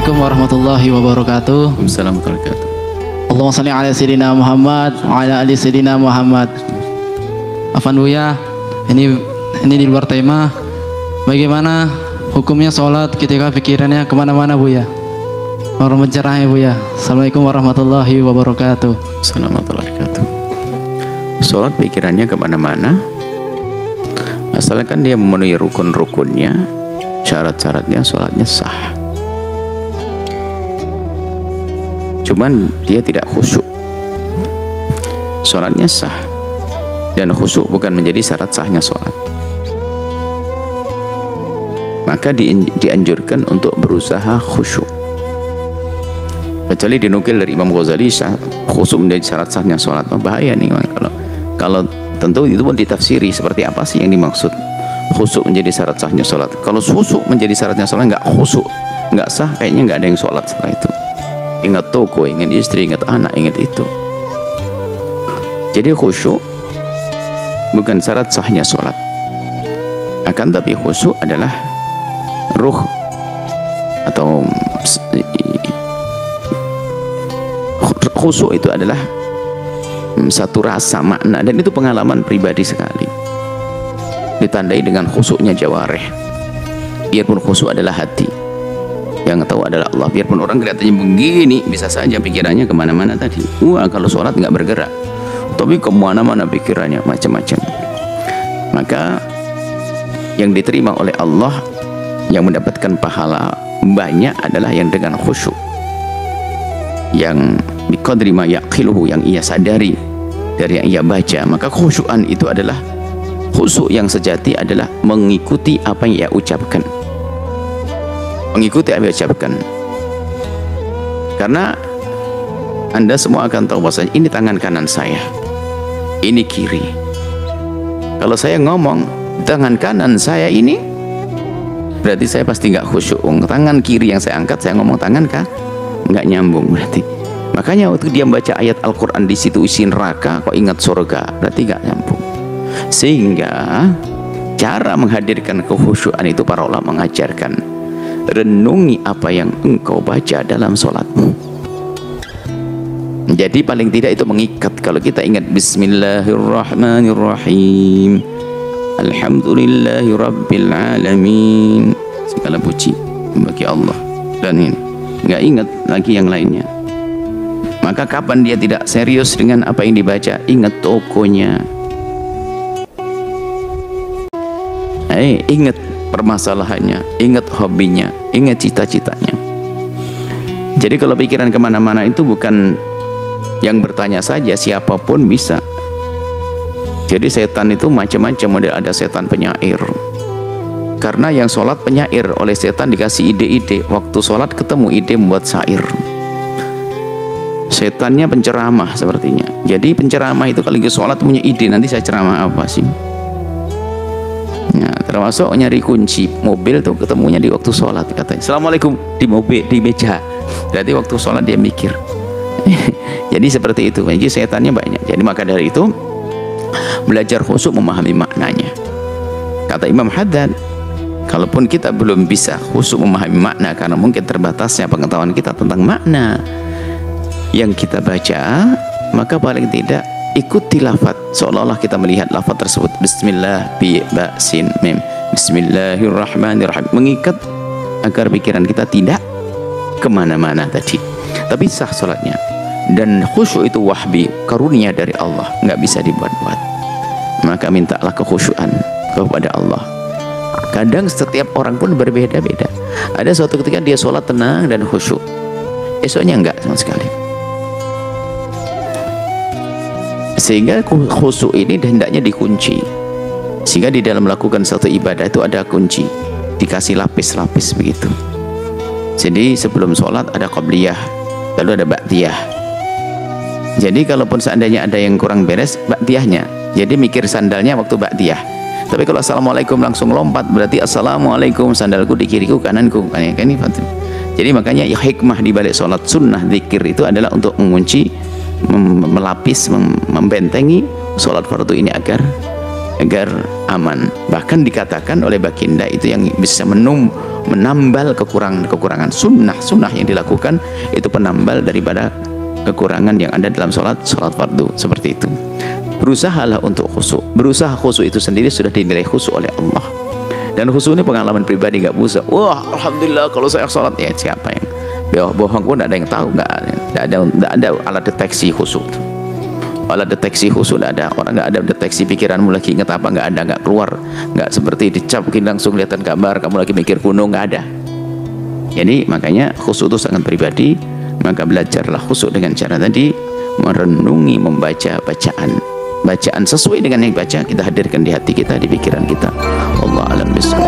Assalamualaikum warahmatullahi wabarakatuh. Waalaikumsalam warahmatullahi wabarakatuh. Allahumma shalli ala sayyidina Muhammad wa ala ali sayyidina Muhammad. Afan Buya, ini di luar tema. Bagaimana hukumnya sholat ketika pikirannya kemana-mana Buya? Mohon mencerahnya Buya. Assalamualaikum warahmatullahi wabarakatuh. Assalamualaikum warahmatullahi wabarakatuh. Sholat pikirannya kemana-mana, asalkan dia memenuhi rukun-rukunnya, syarat-syaratnya, sholatnya sah. Cuman dia tidak khusyuk, sholatnya sah. Dan khusyuk bukan menjadi syarat sahnya sholat. Maka dianjurkan untuk berusaha khusyuk. Kecuali dinukil dari Imam Ghazali, khusyuk menjadi syarat sahnya sholat. Bahaya nih kalau tentu itu pun ditafsiri seperti apa sih yang dimaksud khusyuk menjadi syarat sahnya sholat. Kalau khusyuk menjadi syaratnya sholat, nggak khusyuk, nggak sah, kayaknya nggak ada yang sholat setelah itu. Ingat toko, ingat istri, ingat anak, ingat itu. Jadi khusyuk bukan syarat sahnya sholat. Akan tapi khusyuk adalah ruh atau khusyuk itu adalah satu rasa makna, dan itu pengalaman pribadi sekali. Ditandai dengan khusyuknya jawareh. Biarpun khusyuk adalah hati, yang tahu adalah Allah. Biarpun orang kelihatannya begini, bisa saja pikirannya kemana-mana tadi. Wah, kalau sholat nggak bergerak, tapi kemana-mana pikirannya macam-macam. Maka yang diterima oleh Allah, yang mendapatkan pahala banyak adalah yang dengan khusyuk, yang biqadri ma yaqiluhu, yang ia sadari dari yang ia baca. Maka khusyukan itu adalah khusyuk yang sejati, adalah mengikuti apa yang ia ucapkan, mengikuti apa yang ia ucapkan. Karena Anda semua akan tahu bahwa ini tangan kanan saya, ini kiri. Kalau saya ngomong tangan kanan saya ini, berarti saya pasti nggak khusyuk. Tangan kiri yang saya angkat, saya ngomong tangan kah? Nggak nyambung berarti. Makanya waktu dia membaca ayat Al-Quran di situ isi neraka, kok ingat surga, berarti nggak nyambung. Sehingga cara menghadirkan kekhusyukan itu para ulama mengajarkan, renungi apa yang engkau baca dalam sholatmu. Jadi paling tidak itu mengikat. Kalau kita ingat Bismillahirrahmanirrahim, Alhamdulillahi Rabbil Alamin, segala puji bagi Allah, dan ini nggak ingat lagi yang lainnya. Maka kapan dia tidak serius dengan apa yang dibaca? Ingat tokonya, ingat permasalahannya, ingat hobinya, ingat cita-citanya. Jadi kalau pikiran kemana-mana itu bukan yang bertanya saja, siapapun bisa. Jadi setan itu macam-macam model. Ada setan penyair, karena yang sholat penyair, oleh setan dikasih ide-ide. Waktu sholat ketemu ide membuat syair. Setannya penceramah sepertinya. Jadi penceramah itu kalau sholat punya ide, nanti saya ceramah apa sih? Nah, termasuk nyari kunci mobil tuh ketemunya di waktu sholat, katanya Assalamualaikum di mobil, di meja. Berarti waktu sholat dia mikir. Jadi seperti itu. Jadi setannya banyak. Jadi maka dari itu belajar khusyuk, memahami maknanya. Kata Imam Haddad, kalaupun kita belum bisa khusyuk memahami makna karena mungkin terbatasnya pengetahuan kita tentang makna yang kita baca, maka paling tidak ikuti lafaz, seolah-olah kita melihat lafaz tersebut. Bismillah, bi, ba, sin, mim, Bismillahirrahmanirrahim. Mengikat agar pikiran kita tidak kemana-mana tadi, tapi sah sholatnya. Dan khusyuk itu wahbi, karunia dari Allah, nggak bisa dibuat-buat. Maka mintalah kekhusyuan kepada Allah. Kadang setiap orang pun berbeda-beda. Ada suatu ketika dia sholat tenang dan khusyuk, esoknya enggak sama sekali. Sehingga khusyuk ini hendaknya dikunci. Sehingga di dalam melakukan satu ibadah itu ada kunci, dikasih lapis-lapis begitu. Jadi sebelum sholat ada qabliyah, lalu ada ba'diyah. Jadi kalaupun seandainya ada yang kurang beres, ba'diyahnya, jadi mikir sandalnya waktu ba'diyah. Tapi kalau assalamualaikum langsung lompat, berarti assalamualaikum, sandalku di kiriku, kananku. Jadi makanya hikmah di balik sholat sunnah zikir itu adalah untuk mengunci, melapis, membentengi sholat fardu ini agar agar aman. Bahkan dikatakan oleh baginda itu yang bisa menambal kekurangan sunnah yang dilakukan itu penambal daripada kekurangan yang ada dalam sholat fardu. Seperti itu. Berusahalah untuk khusyuk. Berusaha khusyuk itu sendiri sudah dinilai khusyuk oleh Allah. Dan khusyuk ini pengalaman pribadi, nggak bisa. Wah, alhamdulillah kalau saya sholat, ya siapa yang bohong pun ada yang tahu, nggak ada alat deteksi khusyuk. Alat deteksi khusyuk nggak ada. Orang nggak ada deteksi pikiranmu lagi ingat apa, nggak ada, nggak keluar, nggak seperti dicap mungkin langsung kelihatan gambar kamu lagi mikir kuno, nggak ada. Jadi makanya khusyuk itu sangat pribadi. Maka belajarlah khusyuk dengan cara tadi, merenungi, membaca bacaan sesuai dengan yang baca kita hadirkan di hati kita, di pikiran kita. Allah alam bismillah.